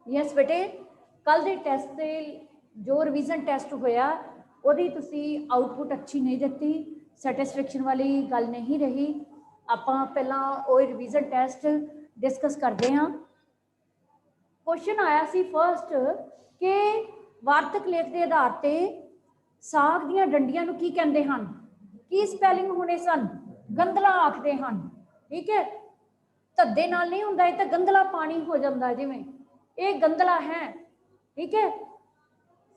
Yes बेटे, कल के टैसट से जो रिवीजन टैसट होया ਉਹਦੀ ਤੁਸੀਂ आउटपुट अच्छी नहीं ਦਿੱਤੀ, सैटिस्फैक्शन वाली गल नहीं रही। ਆਪਾਂ ਪਹਿਲਾਂ ਉਹ रिवीजन टैसट डिस्कस करते हैं। क्वेश्चन आया सी फर्स्ट कि वार्तक लेख के आधार पर साग ਦੀਆਂ ਡੰਡੀਆਂ ਨੂੰ ਕੀ ਕਹਿੰਦੇ ਹਨ, ਕੀ ਸਪੈਲਿੰਗ ਹੋਣੇ ਸਨ, ਗੰਧਲਾ ਆਖਦੇ ਹਨ। ठीक है, ਧੱਦੇ ਨਾਲ नहीं ਹੁੰਦਾ, ਇਹ ਤਾਂ ਗੰਧਲਾ ਪਾਣੀ ਹੋ ਜਾਂਦਾ, ਜਿਵੇਂ ਇਹ ਗੰਧਲਾ है। ठीक है,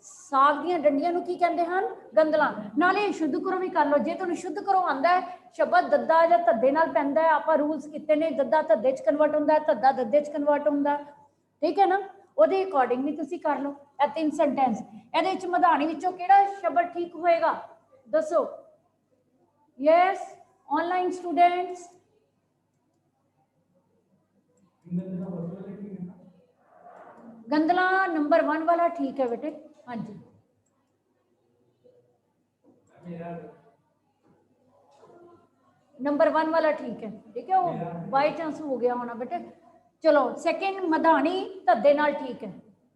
साग ਦੀਆਂ ਡੰਡੀਆਂ ਨੂੰ ਕੀ ਕਹਿੰਦੇ ਹਨ, ਗੰਧਲਾ। ਨਾਲੇ ਸ਼ੁੱਧ ਕਰੋ ਵੀ ਕਰ ਲਓ, ਜੇ ਤੁਹਾਨੂੰ ਸ਼ੁੱਧ ਕਰੋ ਆਂਦਾ ਹੈ ਸ਼ਬਦ ਦੱਦਾ ਜਾਂ ਧੱਦੇ ਨਾਲ ਪੈਂਦਾ ਹੈ, ਆਪਾਂ ਰੂਲਸ ਕੀਤੇ ਨੇ, ਦੱਦਾ ਧੱਦੇ ਚ ਕਨਵਰਟ ਹੁੰਦਾ, ਧੱਦਾ ਦੱਦੇ ਚ ਕਨਵਰਟ ਹੁੰਦਾ। ठीक है ना, ਉਹਦੇ ਅਕੋਰਡਿੰਗ ਵੀ ਤੁਸੀਂ ਕਰ ਲਓ। ਇਹ ਤਿੰਨ ਸੈਂਟੈਂਸ, ਇਹਦੇ ਵਿੱਚ ਮਧਾਣੀ ਵਿੱਚੋਂ ਕਿਹੜਾ ਸ਼ਬਦ ਠੀਕ ਹੋਏਗਾ, ਦੱਸੋ। ਯੈਸ ऑनलाइन स्टूडेंट्स, गंदला नंबर 1 वाला ठीक है बेटे। हाँ जी, नंबर 1 वाला ठीक है। ठीक है, वो बाई चांस हो गया होना बेटे। चलो सेकंड मधानी धद्दे नाल ठीक है।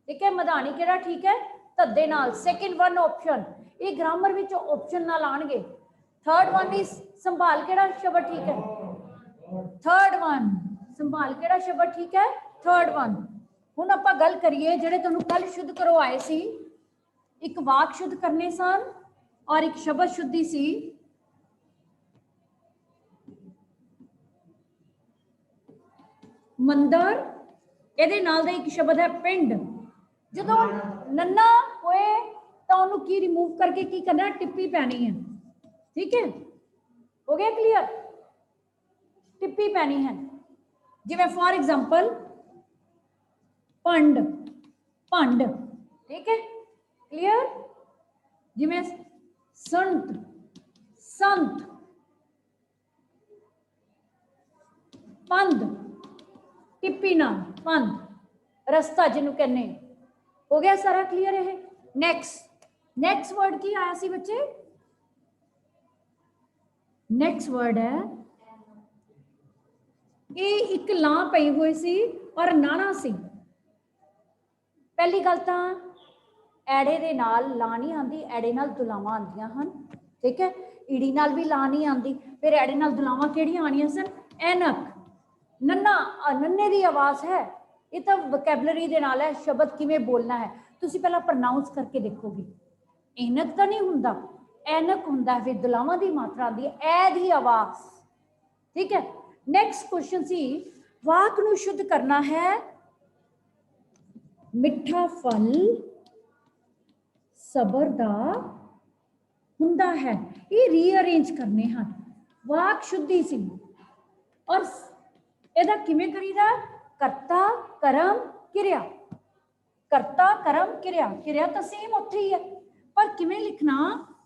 ठीक है, मधानी केड़ा ठीक है, धद्दे नाल। सेकंड वन ऑप्शन, ये ग्रामर विच ऑप्शन नाल आणगे। थर्ड वन इज संभाल केड़ा शब्द ठीक है, थर्ड वन संभाल केड़ा शब्द ठीक है, थर्ड वन। हुण आपां गल करिए जिहड़े तुहानूं कल शुद्ध करो आए सी, एक वाक शुद्ध करने सन और एक शब्द शुद्धि सी। मंदर, ਇਹਦੇ ਨਾਲ ਦਾ ਇੱਕ ਸ਼ਬਦ ਹੈ ਪਿੰਡ। ਜਦੋਂ ਨੰਨਾ ਹੋਏ ਤਾਂ ਉਹਨੂੰ ਕੀ ਰਿਮੂਵ ਕਰਕੇ ਕੀ ਕਰਨਾ, ਟਿੱਪੀ ਪੈਣੀ ਹੈ। ठीक है, हो गया क्लियर, टिप्पी पैनी है। जिवें फॉर एग्जाम्पल पंड, पंड। ठीक है, क्लियर। जिवें संत, संत, पंद, टिप्पी ना पंद, रस्ता जिन्हों कहने। हो गया सारा क्लियर है। नेक्स्ट, नेक्स्ट वर्ड की आया सी बच्चे, नेक्स्ट वर्ड है, ये एक लां पई हुई सी और नाना सी। पहली गल तां एड़े दे नाल लां नहीं आंदी, एड़े नाल दुलावां आंदियां हन। ठीक है, ईड़ी नाल भी लां नहीं आंदी, फिर एड़े नाल दुलावां किहड़ियां आणियां सन, ऐनक। नन्ना, नन्ने दी आवाज़ है, ये तो वोकैबलरी दे नाल है, शब्द किवें बोलना है तुसीं पहलां प्रनाउंस करके देखोगे। ऐनक तां नहीं हुंदा, ऐनक हुंदा है, फिर दुलावां दी मात्रा आंदी है, ऐ दी आवाज़। ठीक है, नैक्सट क्वेश्चन सी, वाक नूं शुद्ध करना है, मिठा फल सबर दा हुंदा है। ये रीअरेंज करने हैं, वाक शुद्धि सी और ਇਹਦਾ ਕਿਵੇਂ ਕਰੀਦਾ, ਕਰਤਾ ਕਰਮ ਕਿਰਿਆ, ਕਰਤਾ ਕਰਮ ਕਿਰਿਆ, ਕਿਰਿਆ ਤਾਂ ਸੇਮ ਉੱਥੇ ਹੀ ਹੈ, ਪਰ ਕਿਵੇਂ ਲਿਖਣਾ,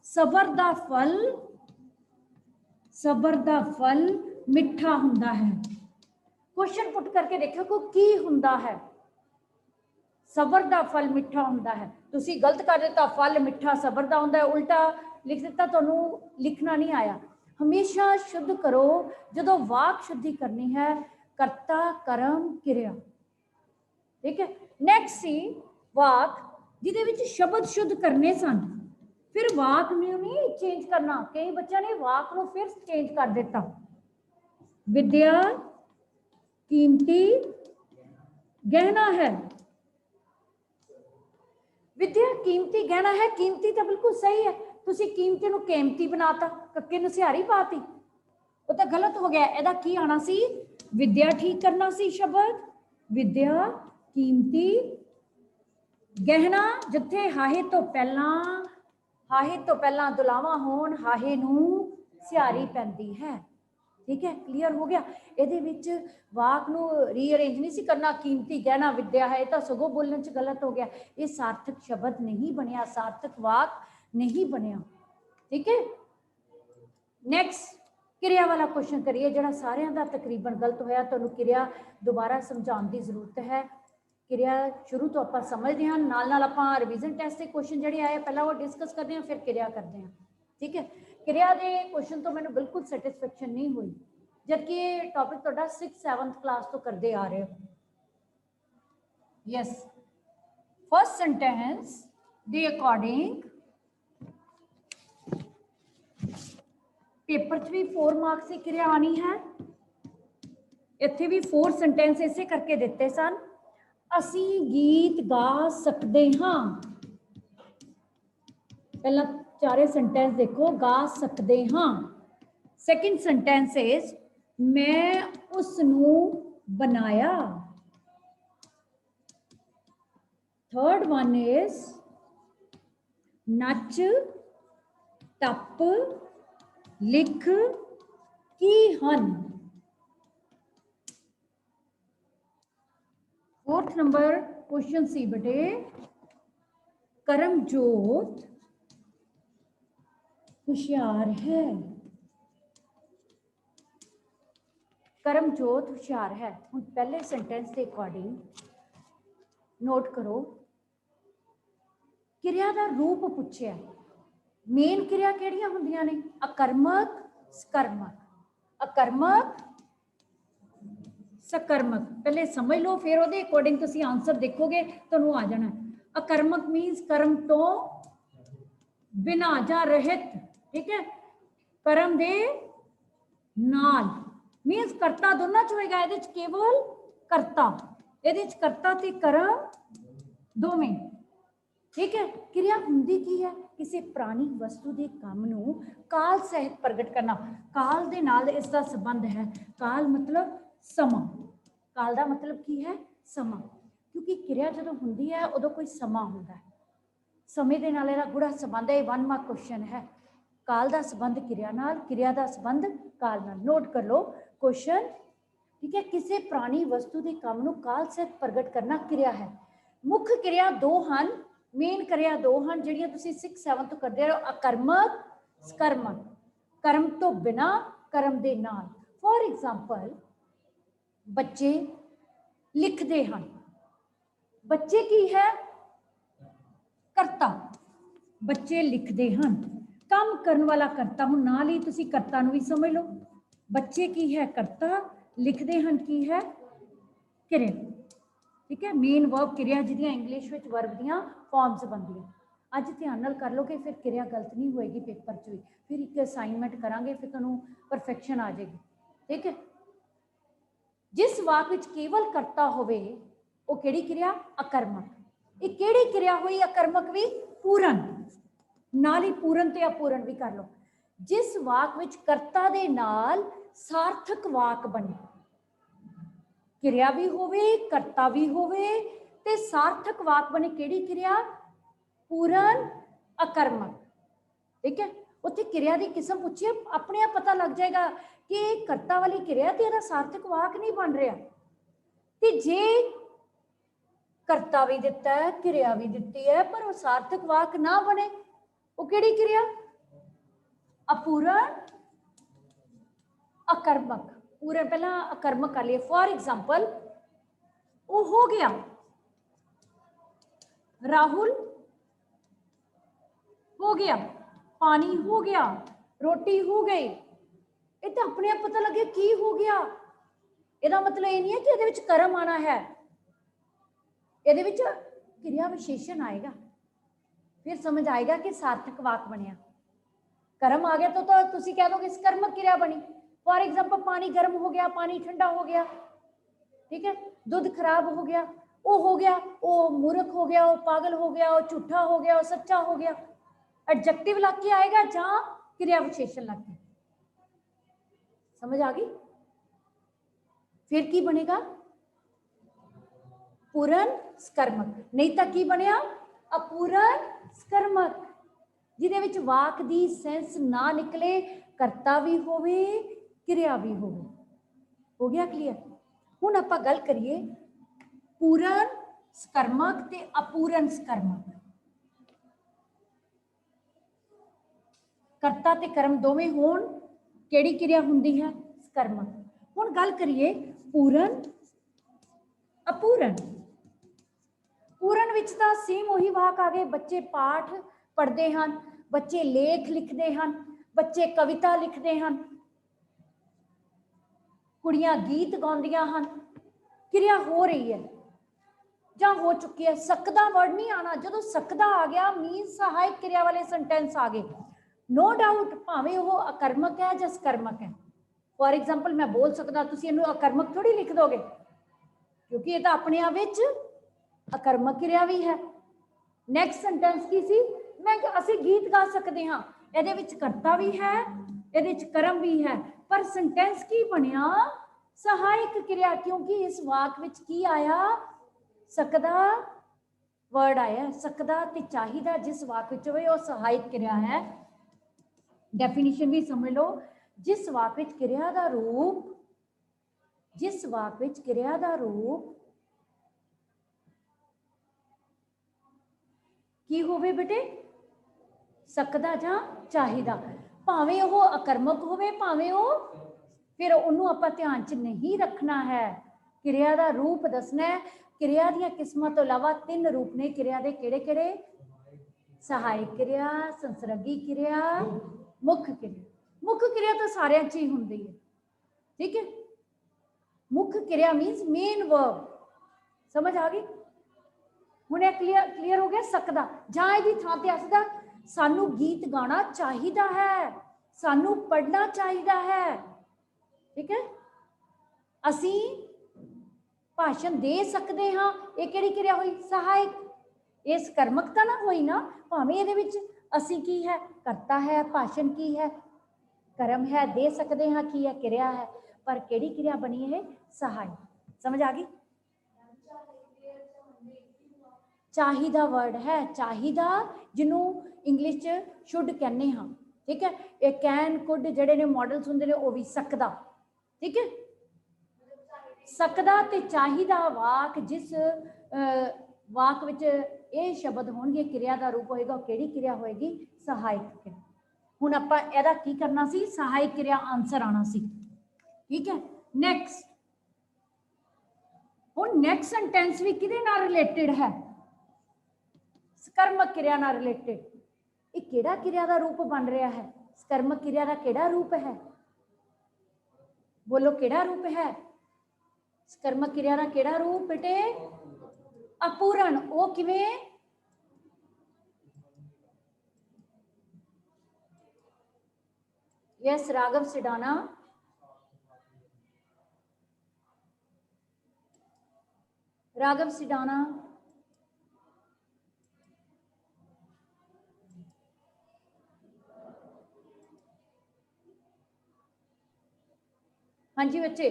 ਸਬਰ ਦਾ ਫਲ, ਸਬਰ ਦਾ ਫਲ ਮਿੱਠਾ ਹੁੰਦਾ ਹੈ। क्वेश्चन पुट करके देखो को की हुंदा है, सबर दा फल मिठा हुंदा है। तुसी गलत कर दिता, फल मिठा सबर दा हुंदा है, उल्टा लिख दिता, तुहानू लिखना नहीं आया। हमेशा शुद्ध करो, जदों वाक शुद्धि करनी है, करता करम किरिया। ठीक है, नैक्सट सी वाक जिहदे विच शब्द शुद्ध करने सन, फिर वाक में नहीं चेंज करना। कई बच्चों ने वाक नूं फिर चेंज कर दिता, विद्या कीमती गहना है, विद्या कीमती गहना है, कीमती तो बिल्कुल सही है, तुसी कीमती नूं कीमती बनाता, कक्के नूं सिहारी पाती, वो तो गलत हो गया। इहदा की आना सी, विद्या ठीक करना सी शब्द, विद्या कीमती गहना, जिथे हाहे तो पहला दुलावा होण, हाहे नूं सिहारी पैंदी है। ठीक है, क्लीयर हो गया। ਇਹਦੇ ਵਿੱਚ ਵਾਕ ਨੂੰ ਰੀਅਰੇਂਜ नहीं सी करना, कीमती गहना विद्या है, तो सगों बोलने च गलत हो गया, ये सार्थक शब्द नहीं बनया, सार्थक वाक नहीं बनया। ठीक है, नैक्सट क्रिया वाला क्वेश्चन करिए, जो सारे का तकरीबन गलत होया, तो क्रिया दोबारा समझाने की जरूरत है। क्रिया शुरू तो आप समझते हैं, नाल आप रिवीजन टेस्ट के क्वेश्चन जोड़े आए पहला वो डिस्कस करते हैं, फिर क्रिया करते हैं। ठीक है, क्रिया के क्वेश्चन तो मैंने बिल्कुल सैटिस्फैक्शन नहीं हुई, जबकि टॉपिक थोड़ा 6th 7th क्लास तो करते आ रहे हो। यस, फर्स्ट सेंटेंस ਦੇ अकॉर्डिंग पेपर च भी 4 मार्क्स की क्रिया आनी है, इत्थे भी 4 सेंटेंस इसे करके दिते सन। असी गीत गा सकते हाँ, पहला चारे सेंटेंस देखो, गा सकते हाँ। सेकंड सेंटेंस इज मैं उसनू बनाया। थर्ड वन इज नच टप लिख की हन। फोर्थ नंबर क्वेश्चन सी बेटे, करमजोत होशियार है। करमजोत होशियार है। हुण पहले सेंटेंस के अकॉर्डिंग नोट करो, क्रिया का रूप पूछया। मेन क्रिया किहड़ियां हुंदियां ने? अकर्मक, सकर्मक। अकर्मक, सकर्मक पहले समझ लो, फिर ਉਹਦੇ अकॉर्डिंग तुसी आंसर देखोगे ਤੁਹਾਨੂੰ आ जाना। अकर्मक मीन्स कर्म तो बिना जा रहित, ठीक है, कर्म दे नाल मीन्स करता दोनों च होएगा। ਇਹਦੇ ਚ केवल करता, ਇਹਦੇ ਚ करता ते कर्म दोवें, ठीक है। क्रिया हुंदी की है? किसी प्राणी वस्तु के काम नूं काल सहित प्रगट करना। काल दे नाल इसका संबंध है। काल मतलब समा, काल का मतलब की है? समा, क्योंकि क्रिया जो हुंदी है उदों कोई समा हुंदा है, समय दे नाल इहदा गूढ़ा संबंध है। 1 मार्क क्वेश्चन है, काल का संबंध क्रिया नाल, क्रिया का संबंध काल नाल। नोट कर लो क्वेश्चन, ठीक है। किसी प्राणी वस्तु के काम नूं काल सहित प्रगट करना क्रिया है। मुख्य क्रिया दो हैं, मेन क्रिया दो हैं जिहड़ियां तुसीं 6 7 तो करदे रहो, अकर्मक, सकर्मक। कर्म तो बिना, कर्म दे नाल। फॉर एग्जाम्पल बच्चे लिखते हैं, बच्चे की है? करता। बच्चे लिखते हैं, काम करने वाला करता। हूँ नाल ही तुसीं करता नूं भी समझ लो। बच्चे की है? करता। लिखते हैं की है? क्रिया, ठीक है। मेन वर्ब क्रिया जिहदियां इंग्लिश विच वर्ब दियां फॉर्म्स बनदियां। अज ध्यान नाल कर लो कि फिर क्रिया गलत नहीं होएगी पेपर च भी। फिर एक असाइनमेंट करांगे, फिर तुहानूं परफेक्शन आ जाएगी, ठीक है। जिस वाक विच केवल करता होवे वो किहड़ी क्रिया? अकर्मक। एक किहड़ी क्रिया हुई अकर्मक भी? पूरन। नाल ही पूरन ते अपूरन भी कर लो। जिस वाक विच करता दे नाल सार्थक वाक बने, क्रिया भी होवे, करता भी होवे ते सार्थक वाक बने, किहड़ी क्रिया? पूरन अकर्मक, ठीक है। उत्थे क्रिया की किस्म पूछिए, अपने आप पता लग जाएगा कि करता वाली क्रिया ते इहदा सार्थक वाक नहीं बन रहा। ते जे करता भी दिता है, क्रिया भी दिती है, पर वो सार्थक वाक ना बने, वो किहड़ी क्रिया? अपूरण अकर्मक। पूरे पहला अकर्मक कर लिए। फॉर एग्जाम्पल वो हो गया, राहुल हो गया, पानी हो गया, रोटी हो गई। ये तो अपने आप पता लगे की हो गया। ਇਹਦਾ मतलब ये नहीं है कि ਇਹਦੇ ਵਿੱਚ कर्म आना है, ਇਹਦੇ ਵਿੱਚ क्रिया विशेषण आएगा, फिर समझ आएगा कि सार्थक वाक बनया। कर्म आ गया तो तुसी कह दोगे सकर्मक क्रिया बनी। फॉर एग्जाम्पल पानी गर्म हो गया, पानी ठंडा हो गया, ठीक है। दूध खराब हो गया, वो मूर्ख हो गया, वो पागल हो गया, वो झूठा हो गया, वो सच्चा हो गया। एडजेक्टिव लग के आएगा जहां क्रिया विशेषण लग के। समझ आ गई? फिर की बनेगा? पूरन सकर्मक, नहीं तो की बनया? अपूरन सकर्मक, जिहदे विच वाक दी सेंस ना निकले, करता भी होवे, क्रिया भी होवे। हो गया क्लियर? हुण आपां गल करिए पूरन सकर्मक ते अपूरन सकर्मक। करता ते कर्म दोवें होण, किहड़ी क्रिया हुंदी है? सकर्मक। हुण गल करिए पूरन अपूरन। पूरन विच तां सेम उही वाक आ गए। बच्चे पाठ पढ़ते हैं, बच्चे लेख लिखते हैं, बच्चे कविता लिखते हैं, कुड़ियां गीत गाउंदियां हैं, क्रिया हो रही है। ਜਾਂ ਹੋ ਚੁੱਕੀ ਹੈ। ਸਕਦਾ ਵਰਡ ਨਹੀਂ ਆਣਾ, ਜਦੋਂ ਸਕਦਾ ਆ ਗਿਆ ਮੀਨ ਸਹਾਇਕ ਕਿਰਿਆ ਵਾਲੇ ਸੈਂਟੈਂਸ ਆ ਗਏ। नो डाउट ਭਾਵੇਂ ਉਹ ਅਕਰਮਕ ਹੈ ਜਾਂ ਸਕਰਮਕ ਹੈ। फॉर एग्जाम्पल मैं बोल सकता, तुसी इहनूं अकर्मक थोड़ी लिख दोगे, क्योंकि ये तो अपने आप विच अकर्मक क्रिया भी है। नैक्सट सेंटेंस की सी, मैं असीं गीत गा सकते हाँ, इहदे विच करता भी है, इहदे विच कर्म भी है, पर सेंटेंस की बनिया सहायक क्रिया, क्योंकि इस वाक विच की आया, सकदा वर्ड आया। सकदा ते चाहिदा जिस वाक विच होवे वो सहायक क्रिया है। डेफिनेशन भी समझ लो, जिस वाक विच क्रिया दा रूप, जिस वाक विच क्रिया दा रूप की होवे बेटे, सकदा जां चाहिदा, भावें वो अकर्मक होवे भावें वो, फिर उन्होंने आपां ध्यान च नहीं रखना है। क्रिया दा रूप दसना है। क्रिया दी किस्मां तो इलावा 3 रूप ने क्रिया दे, किहड़े किहड़े? सहायक क्रिया, संसर्गी क्रिया, मुख्य क्रिया। मुख्य क्रिया तो सारे च ही होंदी है, ठीक है। मुख्य क्रिया मीनस मेन वर्ब, समझ आ गई? हुण क्लियर हो गया। सकदा जां इहदी थां ते असदा सानू गीत गाना चाहिदा है, सानू पढ़ना चाहिदा है, ठीक है। असी भाषण दे सकते हाँ, ये किहड़ी क्रिया हुई? सहायक। ये सकर्मकता ना हुई ना, भावें इहदे विच असी की है? करता है। भाषण की है? कर्म है। दे सकते हाँ की है? क्रिया है। पर केड़ी क्रिया बनी है? सहायक। समझ आ गई? चाहिदा वर्ड है, चाहिदा जिन्हों इंग्लिश च शुड कहने हाँ, ठीक है। ये कैन कुड जिहड़े ने मॉडल्स हुंदे ने, वो भी सकदा, ठीक है। सकदा ते चाहिदा वाक, जिस वाक विच ये शब्द होणगे, क्रिया दा रूप होएगा, किहड़ी क्रिया होएगी? सहायक क्रिया। हुण आपां इहदा की करना सी? सहायक क्रिया आंसर आना सी, ठीक है। नैक्सट, हुण नैक्सट सेंटेंस भी किहदे नाल रिलेटेड है? सकर्मक क्रिया नाल रिलेटेड। ये किहड़ा क्रिया दा रूप बन रहा है? सकर्मक क्रिया दा किहड़ा रूप है? बोलो किहड़ा रूप है? सकर्मक क्रिया दा किहड़ा रूप बेटे? अपूर्ण। वो किवें? यस राघव सिडाना, राघव सिडाना, हाँ जी बच्चे।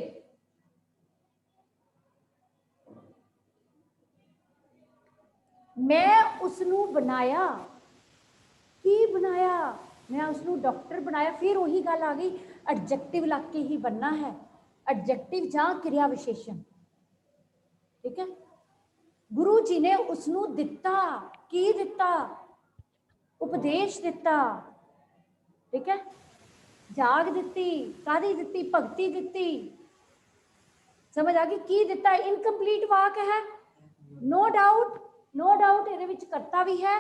मैं उसनू बनाया, की बनाया? मैं उसनू डॉक्टर बनाया। फिर वही गल आ गई, एडजेक्टिव लग के ही बनना है, एडजेक्टिव जां क्रिया विशेषण, ठीक है। गुरु जी ने उसनू दिता, की दिता? उपदेश दिता, ठीक है। जाग दिती, कादी दिती? भगती दिती। समझ आ गई? की दिता इनकंप्लीट वाक है, नो डाउट, नो डाउट। इहदे विच करता भी है,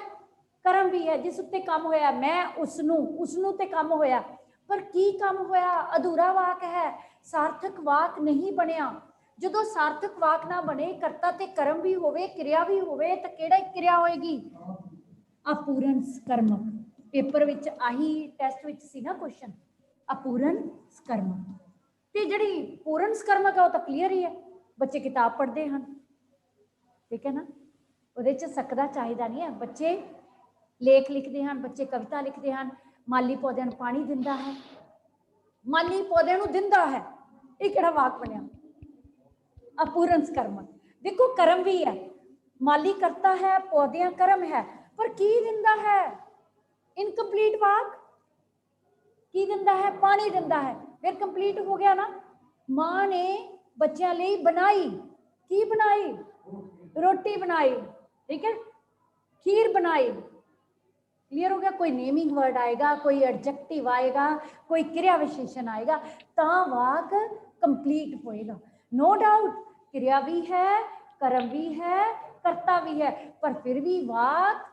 कर्म भी है। जिस उत्ते काम होया, मैं उसनू, उसनू ते काम होया, पर की काम होया? अधूरा वाक है, सार्थक वाक नहीं बनिया। जदों सार्थक वाक ना बने, करता ते कर्म भी होवे, क्रिया भी होवे, तो किहड़ी क्रिया होएगी? अपूर्ण सकर्मक। पेपर विच आही टैसट विच सी ना क्वेश्चन, अपूर्ण सकर्मक। ते जिहड़ी पूर्ण सकर्मक है, वो तो क्लीयर ही है, बच्चे किताब पढ़ते हैं, ठीक है ना। ਉਹਦੇ ਚ ਸਕਦਾ ਚਾਹੀਦਾ नहीं है। बच्चे लेख लिखते हैं, बच्चे कविता लिखते हैं। माली पौधे ਨੂੰ पानी दिंदा है, माली पौधे ਨੂੰ दिंदा है, ये ਕਿਹੜਾ वाक बनया? अपूर्ण सकर्मक। देखो कर्म भी है, माली करता है, पौधे कर्म है, पर की दिंदा है? इनकंप्लीट वाक। की दिंदा है? पानी दिंदा है। फिर कंप्लीट हो गया ना। मां ने बच्चों लिए बनाई, की बनाई? रोटी बनाई, ठीक है। खीर बनाई, क्लियर हो गया। कोई नेमिंग वर्ड आएगा, कोई एडजेक्टिव आएगा, कोई क्रिया विशेषण आएगा, तो वाक कंप्लीट होएगा। नो डाउट क्रिया भी है, कर्म भी है, कर्ता भी है, पर फिर भी वाक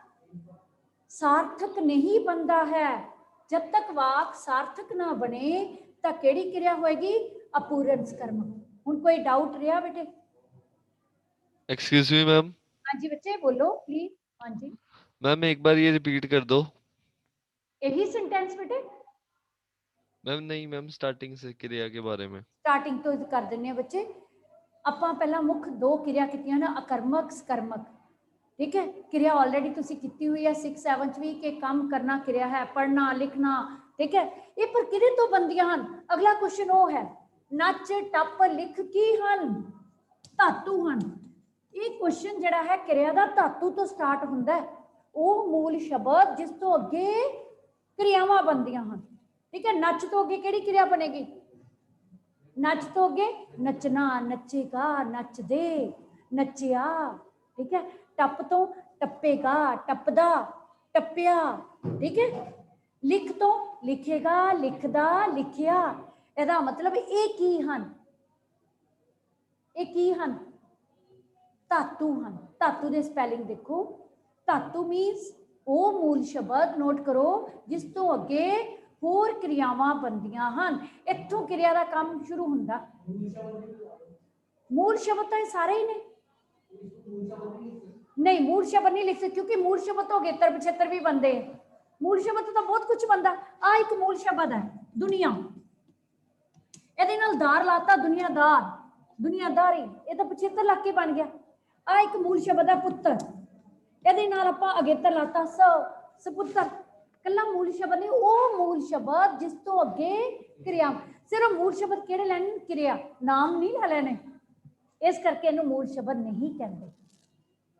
सार्थक नहीं बनता है। जब तक वाक सार्थक ना बने, तो केड़ी क्रिया होएगी? अपूर्ण सकर्मक। हुण कोई डाउट रहा बेटे? एक्सक्यूज मी मैम, हाँ जी बच्चे बोलो प्लीज। हाँ जी मैम एक बार ये रिपीट कर दो। यही सेंटेंस बेटे, मैम नहीं मैम, स्टार्टिंग से क्रिया के बारे में। स्टार्टिंग तो कर देने बच्चे। ਆਪਾਂ ਪਹਿਲਾਂ ਮੁੱਖ ਦੋ ਕਿਰਿਆ ਕੀਤੀਆਂ ਨਾ, ਅਕਰਮਕ ਸਕਰਮਕ। ठीक है, क्रिया ऑलरेडी तुसी कीती हुई है 6 7 च भी कि काम करना क्रिया है, पढ़ना लिखना। ठीक है, ये पर किदे तो बनदियां हन। अगला क्वेश्चन वो है, नच टप लिख की हन, धातु हन। ये क्वेश्चन जिहड़ा है क्रिया दा धातु तो स्टार्ट हुंदा है, वो मूल शब्द जिस तो अगे क्रियावां बनदियां हन। ठीक है, नच तो अगे किहड़ी क्रिया बनेगी? नच तो अगे नचना, नचेगा, नच दे, नचिया। ठीक है, टप तो टपेगा, टपदा, टपिया। ठीक है, लिख तो लिखेगा, लिखदा, लिखिया। ਇਹਦਾ मतलब ਇਹ ਕੀ ਹਨ? ਇਹ ਕੀ ਹਨ? ਧਾਤੂ ਹਨ। ਧਾਤੂ ਦੇ ਸਪੈਲਿੰਗ ਦੇਖੋ। ਧਾਤੂ ਮੀਨਸ ਉਹ ਮੂਲ ਸ਼ਬਦ, ਨੋਟ ਕਰੋ, ਜਿਸ ਤੋਂ ਅੱਗੇ ਹੋਰ ਕਿਰਿਆਵਾਂ ਬਣਦੀਆਂ ਹਨ। ਇੱਥੋਂ ਕਿਰਿਆ ਦਾ ਕੰਮ ਸ਼ੁਰੂ ਹੁੰਦਾ। मूल शब्द तो ये सारे ही ने नहीं, मूल शब्द नहीं लिख सकते क्योंकि मूल शब्द तो अगेतर पिछेतर भी बनते हैं। मूल शब्द तो बहुत कुछ बनता। आ एक मूल शब्द है दुनिया, ਇਹਦੇ ਨਾਲ ਦਾਰ ਲਾਤਾ ਦੁਨੀਆਦਾਰ, ਦੁਨੀਆਦਾਰੀ, ਇਹ ਤਾਂ ਪਿਛੇਤਰ ਲੱਗ ਕੇ ਬਣ ਗਿਆ। ਆ ਇੱਕ ਮੂਲ ਸ਼ਬਦ ਹੈ ਪੁੱਤਰ, ਇਹਦੇ ਨਾਲ ਆਪਾਂ ਅਗੇਤਰ ਲਾਤਾ ਸਪੁੱਤਰ। ਕੱਲਾ ਮੂਲ ਸ਼ਬਦ ਨਹੀਂ, ਉਹ ਮੂਲ ਸ਼ਬਦ ਜਿਸ ਤੋਂ ਅੱਗੇ ਕਿਰਿਆ। ਸਿਰਫ ਮੂਲ ਸ਼ਬਦ ਕਿਹੜੇ ਲੈਣੇ? ਕਿਰਿਆ, ਨਾਮ ਨਹੀਂ ਲੈ ਲੈਣੇ। ਇਸ ਕਰਕੇ ਇਹਨੂੰ ਮੂਲ ਸ਼ਬਦ ਨਹੀਂ ਕਹਿੰਦੇ।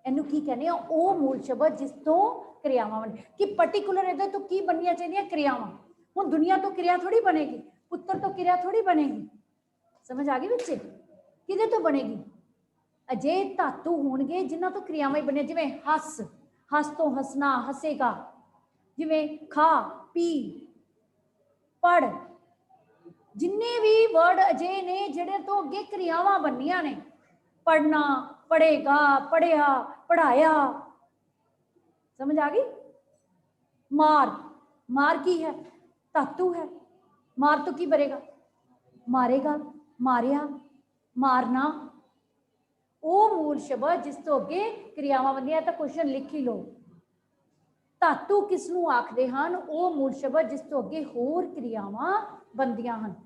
ਇਹਨੂੰ ਕੀ ਕਹਿੰਦੇ ਆ? ਉਹ ਮੂਲ ਸ਼ਬਦ ਜਿਸ ਤੋਂ ਕਿਰਿਆਵਾਂ ਬਣ, ਕਿ ਪਾਰਟਿਕੂਲਰ ਇਹਦੇ ਤੋਂ ਕੀ ਬਣਨੀਆਂ ਚਾਹੀਦੀਆਂ? ਕਿਰਿਆਵਾਂ। ਹੁਣ ਦੁਨੀਆ ਤੋਂ ਕਿਰਿਆ ਥੋੜੀ ਬਣੇਗੀ, ਪੁੱਤਰ ਤੋਂ ਕਿਰਿਆ ਥੋੜੀ ਬਣੇਗੀ। ਸਮਝ ਆ ਗਈ ਬੱਚੇ? ਕਿਹਦੇ ਤੋਂ ਬਣੇਗੀ? ਅਜੇ ਧਾਤੂ ਹੋਣਗੇ ਜਿਨ੍ਹਾਂ ਤੋਂ ਕਿਰਿਆਵਾਂ ਹੀ ਬਣੀਆਂ। ਜਿਵੇਂ ਹੱਸ, ਹੱਸ ਤੋਂ ਹੱਸਣਾ, ਹੱਸੇਗਾ। ਜਿਵੇਂ ਖਾ, ਪੀ, ਪੜ, ਜਿੰਨੇ ਵੀ ਵਰਡ ਅਜੇ ਨੇ ਜਿਹੜੇ ਤੋਂ ਅੱਗੇ ਕਿਰਿਆਵਾਂ ਬਣਨੀਆਂ ਨੇ। पढ़ना, पढ़ेगा, पढ़िया, पढ़ाया। समझ आ गई? मार, मार की है? धातु है। मार तो की बनेगा? मारेगा, मारिया, मारना। वो मूल शब्द जिस तो अगे क्रियावां बनदियां। तो क्वेश्चन लिख ही लो, धातु किसनूं आखदे हन? वो मूल शब्द जिस तो अगे होर क्रियावां बनदियां हन।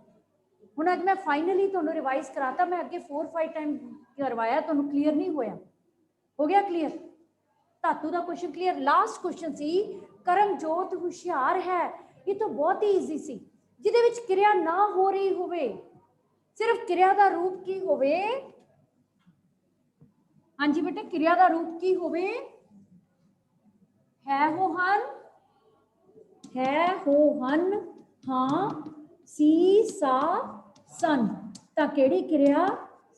ਹੁਣ ਅੱਜ ਮੈਂ ਫਾਈਨਲੀ ਤੁਹਾਨੂੰ ਰਿਵਾਈਜ਼ ਕਰਾਤਾ। ਮੈਂ ਅੱਗੇ 4-5 ਟਾਈਮ ਕਰਵਾਇਆ, ਤੁਹਾਨੂੰ ਕਲੀਅਰ ਨਹੀਂ ਹੋਇਆ। ਹੋ ਗਿਆ ਕਲੀਅਰ? ਧਾਤੂ ਦਾ ਕੁਐਸਚਨ ਕਲੀਅਰ। ਲਾਸਟ ਕੁਐਸਚਨ ਸੀ ਕਰਮਜੋਤ ਹੁਸ਼ਿਆਰ ਹੈ। ਇਹ ਤਾਂ ਬਹੁਤ ਹੀ ਈਜ਼ੀ ਸੀ, ਜਿਹਦੇ ਵਿੱਚ ਕਿਰਿਆ ਨਾ ਹੋ ਰਹੀ ਹੋਵੇ, ਸਿਰਫ ਕਿਰਿਆ ਦਾ ਰੂਪ ਕੀ ਹੋਵੇ। ਹਾਂਜੀ ਬੇਟੇ, ਕਿਰਿਆ ਦਾ ਰੂਪ ਕੀ ਹੋਵੇ? ਹੈ ਹੋ ਹਨ, ਹੈ ਹੋ ਹਨ, ਹਾਂ, ਸੀ ਸਾ सन। ਤਾਂ ਕਿਹੜੀ ਕਿਰਿਆ?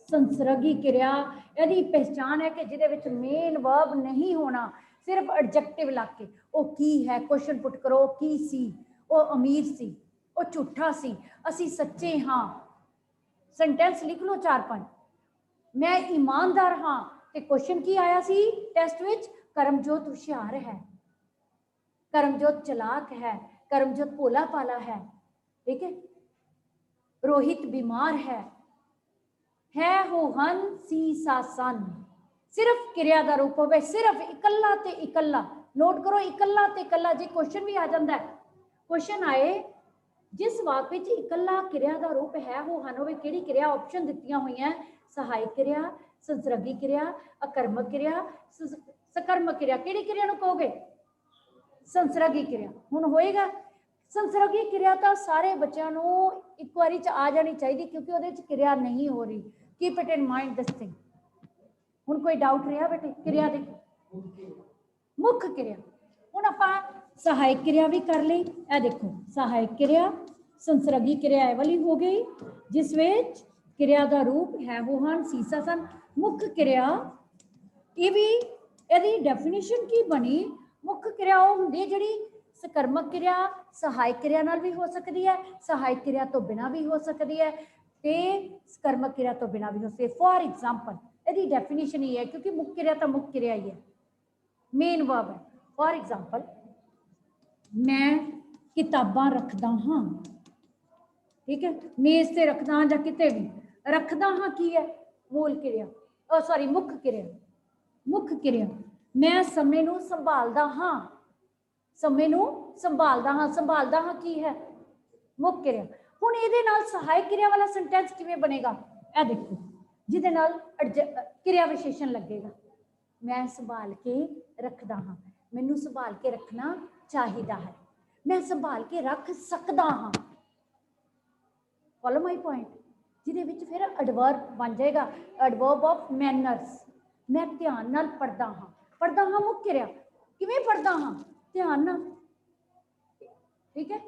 ਸੰਸਰਗੀ ਕਿਰਿਆ। ਇਹਦੀ ਪਹਿਚਾਨ ਹੈ ਕਿ ਜਿਹਦੇ ਵਿੱਚ ਮੇਨ ਵਰਬ ਨਹੀਂ ਹੋਣਾ, ਸਿਰਫ ਐਡਜੈਕਟਿਵ ਲੱਗ ਕੇ। ਉਹ ਕੀ ਹੈ? ਕੁਐਸਚਨ ਪੁੱਟ ਕਰੋ। ਕੀ ਸੀ? ਉਹ ਅਮੀਰ ਸੀ, ਉਹ ਝੂਠਾ ਸੀ, ਅਸੀਂ ਸੱਚੇ ਹਾਂ। ਸੈਂਟੈਂਸ ਲਿਖ ਲਓ 4-5। ਮੈਂ ਈਮਾਨਦਾਰ ਹਾਂ। ਤੇ ਕੁਐਸਚਨ ਕੀ ਆਇਆ ਸੀ ਟੈਸਟ ਵਿੱਚ? ਕਰਮਜੋਤ ਹੁਸ਼ਿਆਰ ਹੈ, ਕਰਮਜੋਤ ਚਲਾਕ ਹੈ, ਕਰਮਜੋਤ ਭੋਲਾ ਭਾਲਾ ਹੈ। ठीक है, रोहित बीमार है हो हन, सी सा सन। सिर्फ किरिया का रूप होवे, सिर्फ इकल्ला ते इकल्ला। नोट करो, इकल्ला ते इकल्ला। जे क्वेश्चन भी आ जाता है, क्वेश्चन आए जिस वाक विच इकल्ला किरिया का रूप है हो हन होवे, किहड़ी किरिया? ऑप्शन दित्तियां होईयां, सहायक किरिया, संसर्गी किरिया, अकर्मक किरिया, सकर्मक किरिया। किहड़ी किरिया नूं कहोगे? संसर्गी किरिया। हुण होएगा संसर्गी किरिया तो सारे बच्चों को एक बार आ जानी चाहिए, क्योंकि वो किरिया नहीं हो रही। Keep it in mind this thing. हुण कोई डाउट रहा बेटे? किरिया दे मुख्य किरिया। हुण आपां सहायक किरिया भी कर ली। ए देखो, सहायक किरिया, संसर्गी किरिया वाली हो गई, जिस विच किरिया का रूप है हो हन, सीसा सन। मुख्य किरिया ये भी, इहदी डेफिनेशन की बनी? मुख्य किरिया वो हुंदी जिहड़ी सकर्मक किरिया सहायक किरिया नाल भी हो सकती है, सहायक किरिया तो बिना भी हो सकती है, ते सकर्मक किरिया तो बिना भी हो सकती है। फॉर एग्जाम्पल यदि डेफिनेशन ही है, क्योंकि मुख्य किरिया तो मुख्य किरिया ही है, मेन वर्ब है। फॉर एग्जाम्पल, मैं किताबां रखदा हाँ। ठीक है, मेज से रखदा हाँ जां किते भी रखदा हाँ की है? मूल किरिया, सॉरी मुख्य किरिया। ਮੁੱਖ ਕਿਰਿਆ ਮੈਂ ਸਮੇਂ ਨੂੰ ਸੰਭਾਲਦਾ ਹਾਂ, ਸਮੇਂ ਨੂੰ ਸੰਭਾਲਦਾ ਹਾਂ, ਸੰਭਾਲਦਾ ਹਾਂ ਕੀ ਹੈ ਮੁੱਖ ਕਿਰਿਆ। ਹੁਣ ਇਹਦੇ ਨਾਲ ਸਹਾਇਕ ਕਿਰਿਆ ਵਾਲਾ ਸੈਂਟੈਂਸ ਕਿਵੇਂ ਬਣੇਗਾ, ਇਹ ਦੇਖੋ, ਜਿਹਦੇ ਨਾਲ ਕਿਰਿਆ ਵਿਸ਼ੇਸ਼ਣ ਲੱਗੇਗਾ। ਮੈਂ ਸੰਭਾਲ ਕੇ ਰੱਖਦਾ ਹਾਂ, ਮੈਨੂੰ ਸੰਭਾਲ ਕੇ ਰੱਖਣਾ ਚਾਹੀਦਾ ਹੈ, ਮੈਂ ਸੰਭਾਲ ਕੇ ਰੱਖ ਸਕਦਾ ਹਾਂ। ਫੋਲੋ ਮਾਈ ਪੁਆਇੰਟ। ਜਿਹਦੇ ਵਿੱਚ ਫਿਰ ਐਡਵਰਬ ਬਣ ਜਾਏਗਾ, ਐਡਵਰਬ ਆਫ ਮੈਨਰਸ। ਮੈਂ ਧਿਆਨ ਨਾਲ ਪੜ੍ਹਦਾ ਹਾਂ, ਪੜ੍ਹਦਾ ਹਾਂ ਮੁੱਖ ਕਿਰਿਆ। ਕਿਵੇਂ ਪੜ੍ਹਦਾ ਹਾਂ, ਧਿਆਨ ਨਾਲ, ਠੀਕ ਹੈ।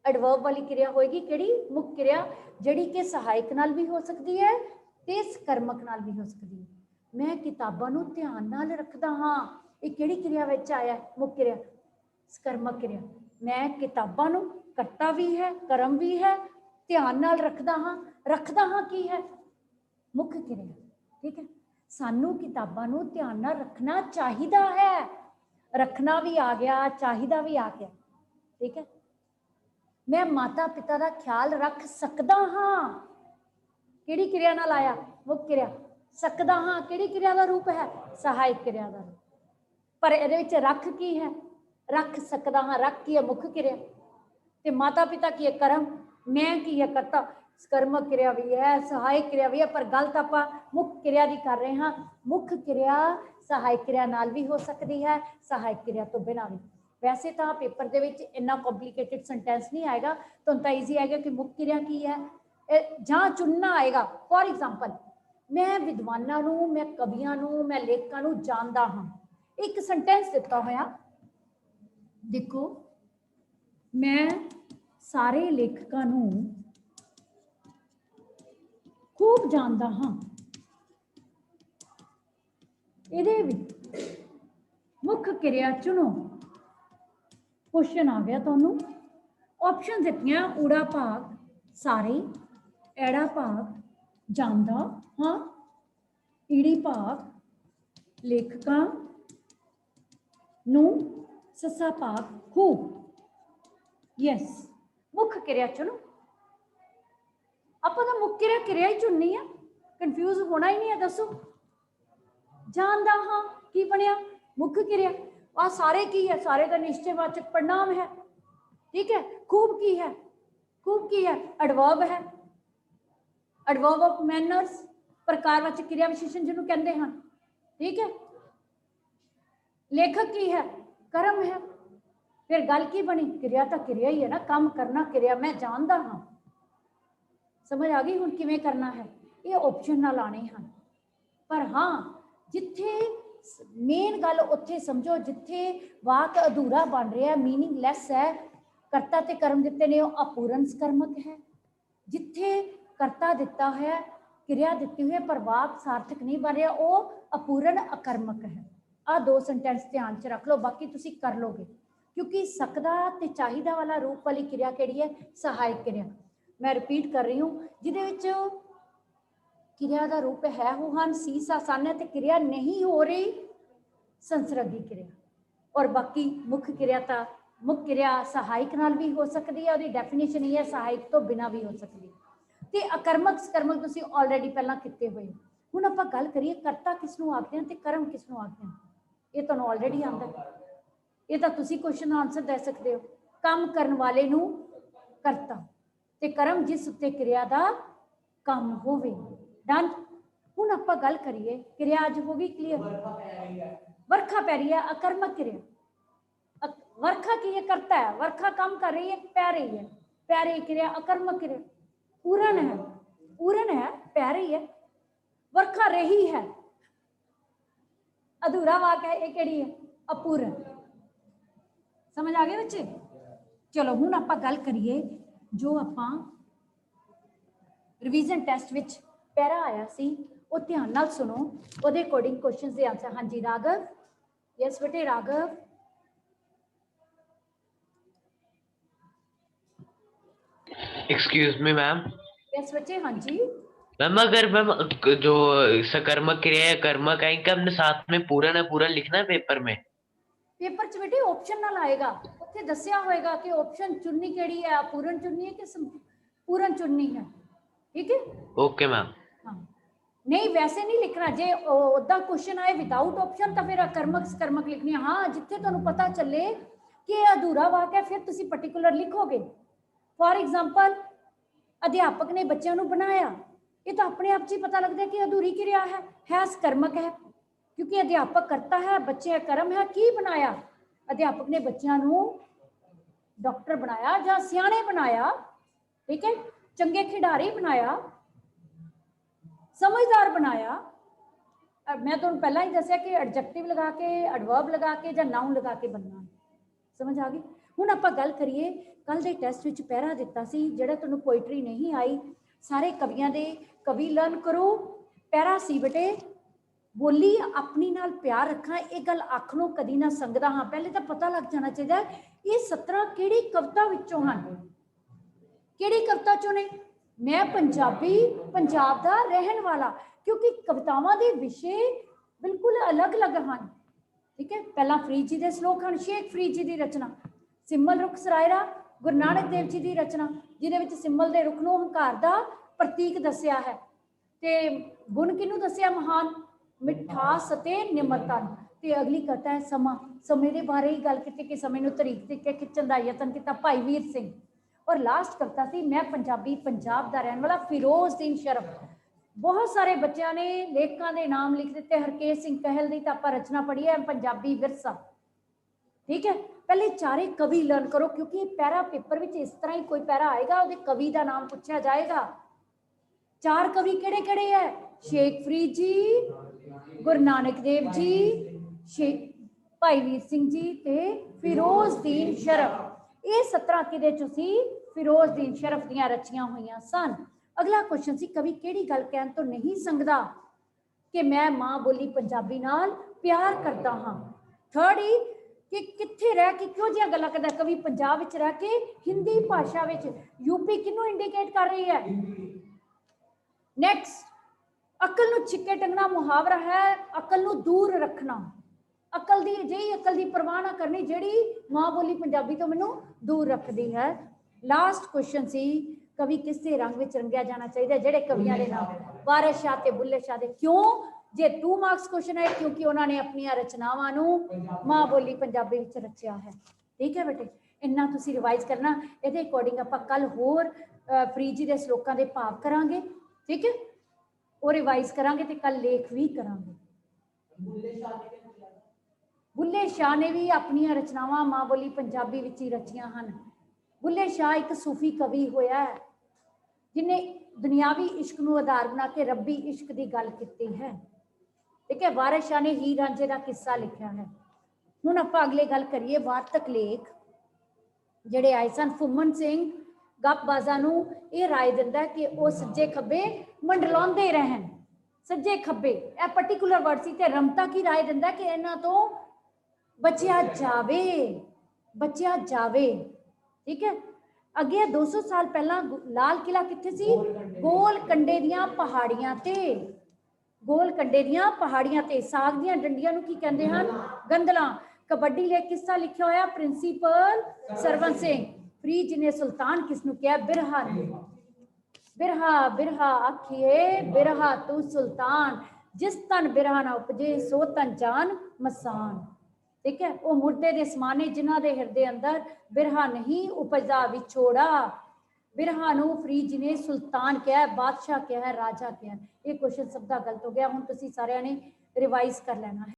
ਐਡਵਰਬ ਵਾਲੀ ਕਿਰਿਆ ਹੋਏਗੀ ਕਿਹੜੀ, ਮੁੱਖ ਕਿਰਿਆ, ਜਿਹੜੀ ਕਿ ਸਹਾਇਕ ਨਾਲ ਵੀ ਹੋ ਸਕਦੀ ਹੈ ਤੇ ਸਕਰਮਕ ਨਾਲ ਵੀ ਹੋ ਸਕਦੀ ਹੈ। ਮੈਂ ਕਿਤਾਬਾਂ ਨੂੰ ਧਿਆਨ ਨਾਲ ਰੱਖਦਾ ਹਾਂ, ਇਹ ਕਿਹੜੀ ਕਿਰਿਆ ਵਿੱਚ ਆਇਆ, ਮੁੱਖ ਕਿਰਿਆ, ਸਕਰਮਕ ਕਿਰਿਆ। ਮੈਂ ਕਿਤਾਬਾਂ ਨੂੰ, ਕਰਤਾ ਵੀ ਹੈ, ਕਰਮ ਵੀ ਹੈ, ਧਿਆਨ ਨਾਲ ਰੱਖਦਾ ਹਾਂ, ਰੱਖਦਾ ਹਾਂ ਕੀ ਹੈ, ਮੁੱਖ ਕਿਰਿਆ, ਠੀਕ ਹੈ। ਸਾਨੂੰ ਕਿਤਾਬਾਂ ਨੂੰ ਧਿਆਨ ਨਾਲ ਰੱਖਣਾ ਚਾਹੀਦਾ ਹੈ, ਰੱਖਣਾ ਵੀ ਆ ਗਿਆ, ਚਾਹੀਦਾ ਵੀ ਆ ਗਿਆ, ਠੀਕ ਹੈ। ਮੈਂ ਮਾਤਾ ਪਿਤਾ ਦਾ ਖਿਆਲ ਰੱਖ ਸਕਦਾ ਹਾਂ, ਕਿਹੜੀ ਕਿਰਿਆ ਨਾਲ ਆਇਆ, ਮੁੱਖ ਕਿਰਿਆ। ਸਕਦਾ ਹਾਂ ਕਿਹੜੀ ਕਿਰਿਆ ਦਾ ਰੂਪ ਹੈ, ਸਹਾਇਕ ਕਿਰਿਆ ਦਾ ਰੂਪ। ਪਰ ਇਹਦੇ ਵਿੱਚ ਰੱਖ ਕੀ ਹੈ, ਰੱਖ ਸਕਦਾ ਹਾਂ, ਰੱਖ ਕੀ ਹੈ, ਮੁੱਖ ਕਿਰਿਆ, ਤੇ ਮਾਤਾ ਪਿਤਾ ਕੀ ਹੈ, ਕਰਮ, ਮੈਂ ਕੀ ਹੈ, ਕਰਤਾ। ਸਕਰਮਕ ਕਿਰਿਆ ਵੀ ਹੈ, ਸਹਾਇਕ ਕਿਰਿਆ ਵੀ ਹੈ, ਪਰ ਗੱਲ ਤਾਂ ਆਪਾਂ ਮੁੱਖ ਕਿਰਿਆ ਦੀ ਕਰ ਰਹੇ ਹਾਂ। ਮੁੱਖ ਕਿਰਿਆ ਸਹਾਇਕ ਕਿਰਿਆ ਨਾਲ ਵੀ ਹੋ ਸਕਦੀ ਹੈ, ਸਹਾਇਕ ਕਿਰਿਆ ਤੋਂ ਬਿਨਾਂ ਵੀ। ਵੈਸੇ ਤਾਂ ਪੇਪਰ ਦੇ ਵਿੱਚ ਇੰਨਾ ਕੰਪਲਿਕੇਟਿਡ ਸੈਂਟੈਂਸ ਨਹੀਂ ਆਏਗਾ, ਤੁਹਾਨੂੰ ਤਾਂ ਈਜ਼ੀ ਆਏਗਾ ਕਿ ਮੁੱਖ ਕਿਰਿਆ ਕੀ ਹੈ, ਜਾਂ ਚੁਣਨਾ ਆਏਗਾ। ਫੋਰ ਐਗਜ਼ਾਮਪਲ, ਮੈਂ ਵਿਦਵਾਨਾਂ ਨੂੰ, ਮੈਂ ਕਵੀਆਂ ਨੂੰ, ਮੈਂ ਲੇਖਕਾਂ ਨੂੰ ਜਾਣਦਾ ਹਾਂ। ਇੱਕ ਸੈਂਟੈਂਸ ਦਿੱਤਾ ਹੋਇਆ, ਦੇਖੋ, ਮੈਂ ਸਾਰੇ ਲੇਖਕਾਂ ਨੂੰ ਖੂਬ ਜਾਣਦਾ ਹਾਂ। ਇਹਦੇ ਵਿੱਚ ਮੁੱਖ ਕਿਰਿਆ ਚੁਣੋ। ਕੁਐਸਚਨ ਆ ਗਿਆ ਤੁਹਾਨੂੰ, ਆਪਸ਼ਨ ਦਿੱਤੀਆਂ, ਊੜਾ ਭਾਗ ਸਾਰੇ, ਐੜਾ ਭਾਗ ਜਾਣਦਾ ਹਾਂ, ਈੜੀ ਭਾਗ ਲੇਖਕਾਂ ਨੂੰ, ਸੱਸਾ ਭਾਗ ਖੂਬ। ਯੈਸ, ਮੁੱਖ ਕਿਰਿਆ ਚੁਣੋ। ਆਪਾਂ ਤਾਂ ਮੁੱਖ ਕਿਰਿਆ ਕਿਰਿਆ ਹੀ ਚੁਣਨੀ ਆ, ਕਨਫਿਊਜ਼ ਹੋਣਾ ਹੀ ਨਹੀਂ ਹੈ। ਦੱਸੋ, ਜਾਣਦਾ ਹਾਂ ਕੀ ਬਣਿਆ, ਮੁੱਖ ਕਿਰਿਆ। ਆ ਸਾਰੇ ਕੀ ਹੈ, ਸਾਰੇ ਦਾ ਨਿਸ਼ਚੈਵਾਚਕ ਪੜਨਾਮ ਹੈ, ਠੀਕ ਹੈ। ਖੂਬ ਕੀ ਹੈ, ਖੂਬ ਕੀ ਹੈ, ਐਡਵਰਬ ਹੈ, ਐਡਵਰਬ ਆਫ ਮੈਨਰਸ, ਪ੍ਰਕਾਰਵਾਚਕ ਕਿਰਿਆ ਵਿਸ਼ੇਸ਼ਣ ਜਿਹਨੂੰ ਕਹਿੰਦੇ ਹਨ, ਠੀਕ ਹੈ। ਲੇਖਕ ਕੀ ਹੈ, ਕਰਮ ਹੈ। ਫਿਰ ਗੱਲ ਕੀ ਬਣੀ, ਕਿਰਿਆ ਤਾਂ ਕਿਰਿਆ ਹੀ ਹੈ ਨਾ, ਕੰਮ ਕਰਨਾ ਕਿਰਿਆ। ਮੈਂ ਜਾਣਦਾ ਹਾਂ, ਸਮਝ ਆ ਗਈ ਹੁਣ ਕਿਵੇਂ ਕਰਨਾ ਹੈ। ਇਹ ਆਪਸ਼ਨ ਨਾਲ ਆਣੇ ਹਨ, ਪਰ ਹਾਂ ਜਿੱਥੇ ਮੇਨ ਗੱਲ ਉੱਥੇ ਸਮਝੋ ਜਿੱਥੇ ਵਾਕ ਅਧੂਰਾ ਬਣ ਰਿਹਾ, ਮੀਨਿੰਗਲੈਸ ਹੈ, ਕਰਤਾ ਤੇ ਕਰਮ ਦਿੱਤੇ ਨੇ, ਉਹ ਅਪੂਰਨ ਸਕਰਮਕ ਹੈ। ਜਿੱਥੇ ਕਰਤਾ ਦਿੱਤਾ ਹੈ, ਕਿਰਿਆ ਦਿੱਤੀ ਹੋਈ ਹੈ, ਪਰ ਵਾਕ ਸਾਰਥਕ ਨਹੀਂ ਬਣ ਰਿਹਾ, ਉਹ ਅਪੂਰਨ ਅਕਰਮਕ ਹੈ। ਆਹ ਦੋ ਸੈਂਟੈਂਸ ਧਿਆਨ 'ਚ ਰੱਖ ਲਓ, ਬਾਕੀ ਤੁਸੀਂ ਕਰ ਲੋਗੇ। ਕਿਉਂਕਿ ਸਕਦਾ ਤੇ ਚਾਹੀਦਾ ਵਾਲਾ ਰੂਪ ਵਾਲੀ ਕਿਰਿਆ ਕਿਹੜੀ ਹੈ, ਸਹਾਇਕ ਕਿਰਿਆ। ਮੈਂ ਰਿਪੀਟ ਕਰ ਰਹੀ ਹੂੰ, ਜਿਹਦੇ ਵਿੱਚ ਕਿਰਿਆ ਦਾ ਰੂਪ ਹੈ ਉਹ ਹਨ ਸੀ, ਸਾ, ਸਨ, ਤੇ ਕਿਰਿਆ ਨਹੀਂ ਹੋ ਰਹੀ ਸੰਸਰਗੀ ਕਿਰਿਆ। ਔਰ ਬਾਕੀ ਮੁੱਖ ਕਿਰਿਆ ਤਾਂ ਮੁੱਖ ਕਿਰਿਆ ਸਹਾਇਕ ਨਾਲ ਵੀ ਹੋ ਸਕਦੀ ਹੈ, ਉਹਦੀ ਡੈਫੀਨੇਸ਼ਨ ਇਹ ਹੈ ਸਹਾਇਕ ਤੋਂ ਬਿਨਾਂ ਵੀ ਹੋ ਸਕਦੀ ਹੈ। ਤੇ ਅਕਰਮਕ ਸਕਰਮਕ ਤੁਸੀਂ ਆਲਰੇਡੀ ਪਹਿਲਾਂ ਕੀਤੇ ਹੋਏ। ਹੁਣ ਆਪਾਂ ਗੱਲ ਕਰੀਏ ਕਰਤਾ ਕਿਸ ਨੂੰ ਆਖਦੇ ਹਨ ਤੇ ਕਰਮ ਕਿਸ ਨੂੰ ਆਖਦੇ ਹਨ। ਇਹ ਤੁਹਾਨੂੰ ਆਲਰੇਡੀ ਆਉਂਦਾ, ਇਹ ਤਾਂ ਤੁਸੀਂ ਕੁਐਸਚਨ ਆਨਸਰ ਦੇ ਸਕਦੇ ਹੋ। ਕੰਮ ਕਰਨ ਵਾਲੇ ਨੂੰ ਕਰਤਾ ਤੇ ਕਰਮ ਜਿਸ ਉੱਤੇ ਕਿਰਿਆ ਦਾ ਕੰਮ ਹੋਵੇ। ਡਨ। ਹੁਣ ਆਪਾਂ ਗੱਲ ਕਰੀਏ, ਕਿਰਿਆ ਅੱਜ ਹੋ ਗਈ ਕਲੀਅਰ। ਵਰਖਾ ਪੈ ਰਹੀ ਹੈ, ਅਕਰਮਕ ਕਿਰਿਆ। ਵਰਖਾ ਕੀ ਹੈ, ਕਰਤਾ ਹੈ, ਵਰਖਾ ਕੰਮ ਕਰ ਰਹੀ ਹੈ, ਪੈ ਰਹੀ ਹੈ, ਪੈ ਰਹੀ ਕਿਰਿਆ ਅਕਰਮਕ ਕਿਰਿਆ। ਪੂਰਨ ਹੈ, ਪੂਰਨ ਹੈ, ਪੈ ਰਹੀ ਹੈ। ਵਰਖਾ ਰਹੀ ਹੈ, ਅਧੂਰਾ ਵਾਕ ਹੈ, ਇਹ ਕਿਹੜੀ ਹੈ, ਅਪੂਰਨ। ਸਮਝ ਆ ਗਏ ਬੱਚੇ। ਚਲੋ ਹੁਣ ਆਪਾਂ ਗੱਲ ਕਰੀਏ ਜੋ ਆਪਾਂ ਰਿਵੀਜ਼ਨ ਟੈਸਟ ਵਿੱਚ ਪੈਰਾ ਆਇਆ ਸੀ, ਉਹ ਧਿਆਨ ਨਾਲ ਸੁਣੋ, ਉਹਦੇ ਅਕੋਰਡਿੰਗ ਕੁਐਸਚਨਸ ਦੇ ਆਨਸਰ। ਹਾਂਜੀ ਰਾਘਵ, ਯਸ ਬੇਟੇ Raghav. Excuse me ma'am. Yes बच्चे, हाँ जी मैम अगर मैम जो सकर्मक क्रिया है कर्मक है, इनका हमने साथ में पूर्ण अपूर्ण लिखना है पेपर में। पेपर च बेटे ऑप्शन नाल आएगा, उत्थे दस्सिया होएगा कि ऑप्शन चुननी केड़ी है, अपूर्ण चुननी है कि पूर्ण चुननी है, ठीक है। Okay ma'am. हाँ नहीं वैसे नहीं लिखना, जे ओदा क्वेश्चन आए विदाउट ऑप्शन तो फिर अकर्मक ਸਕਰਮਕ लिखनी है। हाँ जिथे तुहानू पता चले कि अधूरा वाक है फिर तुसी पर्टिकुलर लिखोगे। फॉर एग्जाम्पल अध्यापक ने बच्चों को बनाया, ये तो अपने आप ही पता लगता है कि अधूरी क्रिया है ਸਕਰਮਕ है, क्योंकि अध्यापक करता है, बच्चे कर्म है। की बनाया? अध्यापक ने बच्चों को डॉक्टर बनाया या सियाने बनाया, ठीक है, चंगे खिडारी बनाया, समझदार बनाया। मैं तुहानू पहला ही दसिया कि एडजेक्टिव लगा के, एडवर्ब लगा के या नाउन लगा के बनना। समझ आ गई? हुण आपां गल करिए, कल दे टेस्ट विच पहरा दिता सी, जिहड़ा तुहानू पोइट्री नहीं आई, सारे कवियां दे कवि लर्न करो। पहरा सी बेटे, बोली अपनी नाल प्यार रखा, ये गल आखनों कदी ना संगदा हाँ। पहले तो पता लग जाना चाहिए ये 17 किहड़ी कविता विचों हन, किहड़ी कविता चों ने। मैं पंजाबी, पंजाब दा रहन वाला, क्योंकि कवितावां दे विषय बिल्कुल अलग अलग हैं, ठीक है। पहला फरीद जी के श्लोक हैं, शेख फरीद जी की रचना, सिमल रुख सरायरा गुरु नानक देव जी की रचना, जिहदे विच सिमल दे रुख नूं हंकार दा प्रतीक दस्सिया है। ते गुण किहनूं दस्सिया? महान, मिठास ते निमरता। ते अगली कथा है समा, समय के बारे ही गल की कि समय नूं तरीक ते खिंचण दा यतन किया भाई वीर सिंह। और लास्ट कविता सी मैं पंजाबी, पंजाब का रहने वाला, फिरोजदीन शरफ। बहुत सारे बच्चों ने लेखकों के नाम लिख दिते। हरकेश सिंह कहल की तो आप रचना पढ़ी है पंजाबी विरसा, ठीक है। पहले चारे कवि लर्न करो, क्योंकि पैरा पेपर में इस तरह ही कोई पैरा आएगा, वो कवि का नाम पूछा जाएगा। 4 कवि केड़े केड़े है? शेख फरीद जी, गुरु नानक देव जी, शेख भाई वीर सिंह जी ते फिरोजदीन शरफ। ये 17 किदे चों सी? फिरोजदीन शरफ दियां रचियां हुई सन। अगला क्वेश्चन सी, कवि केड़ी गल कहन तो नहीं संगदा कि मैं मां बोली पंजाबी नाल प्यार करता हाँ। थर्ड ही कि कित्थे रह के क्यों जिहियां गल्लां करदा? कवि पंजाब विच रह के हिंदी भाषा विच यूपी किनू इंडिकेट कर रही है? नैक्सट, अकल नूं छिक्के टंगना मुहावरा है, अकल नूं दूर रखना। अकल दी जेही अकल दी परवाह ना करनी जिहड़ी मां बोली पंजाबी तो मैनू दूर रखती है। लास्ट क्वेश्चन सी, कवि किसे रंग विच रंगिया जाना चाहिए? जिहड़े कवियां दे नाम वारिस शाह ते बुल्ले शाह दे। क्यों? जे 2 मार्क्स क्वेश्चन है, क्योंकि उन्होंने अपन रचनावां नूं मां बोली पंजाबी विच रचिया है, ठीक है बेटे। इन्ना तुसीं रिवाइज करना, इहदे अकॉर्डिंग आपां कल होर फरीद जी दे श्लोकां दे भाव करांगे, ठीक है, वो रिवाइज करांगे ते कल लेख भी करांगे। बुल्ले शाह ने भी अपन रचनावां मां बोली पंजाबी विच ही रचियां हन। बुल्ले शाह एक सूफी कवि होया है, जिन्हें दुनियावी इश्क नूं आधार बना के रब्बी इश्क की गल की है, ठीक है। वारिस शाह ने हीर रांझे का किस्सा लिखा है। हुण आपां अगले गल करिए वार्तक लेख जिहड़े आए सन। फुमन सिंह गपबाजा नूं ये राय दिंदा है कि वह सज्जे खब्बे मंडलाउंदे रहन। सज्जे खब्बे यह पर्टिकुलर वर्ड सी। ते रमता की राय दिंदा कि इन्हां तो बचिया जावे, बचिया जावे, ठीक है। अगे 200 साल पहला लाल किला कित्थे सी? गोल कंडे दियां पहाड़ियां ते। गोल कंडे दियां पहाड़ियां ते। साग दियां डंडियां नूं की कहंदे हन? गंदलां। कबड्डी लेख किसका लिखा होया? प्रिंसीपल सरवण सिंह। फरीद जी ने सुल्तान किसनूं कहा? बिरहा ने। बिरहा बिरहा आखिए बिरहा तू सुल्तान, जिस तन बिरहा ना उपजे सो तन जान मसान, ठीक है। वो मुर्दे दे समाने जिन्हां दे हिरदे अंदर बिरहा नहीं उपजदा विछोड़ा। बिरहा नूं फरीद जी ने सुल्तान कहा है, बादशाह कहा है, राजा कहा है। ये क्वेश्चन सब दा गलत हो गया। हुण तुसीं सारिआं ने रिवाइज कर लेना है।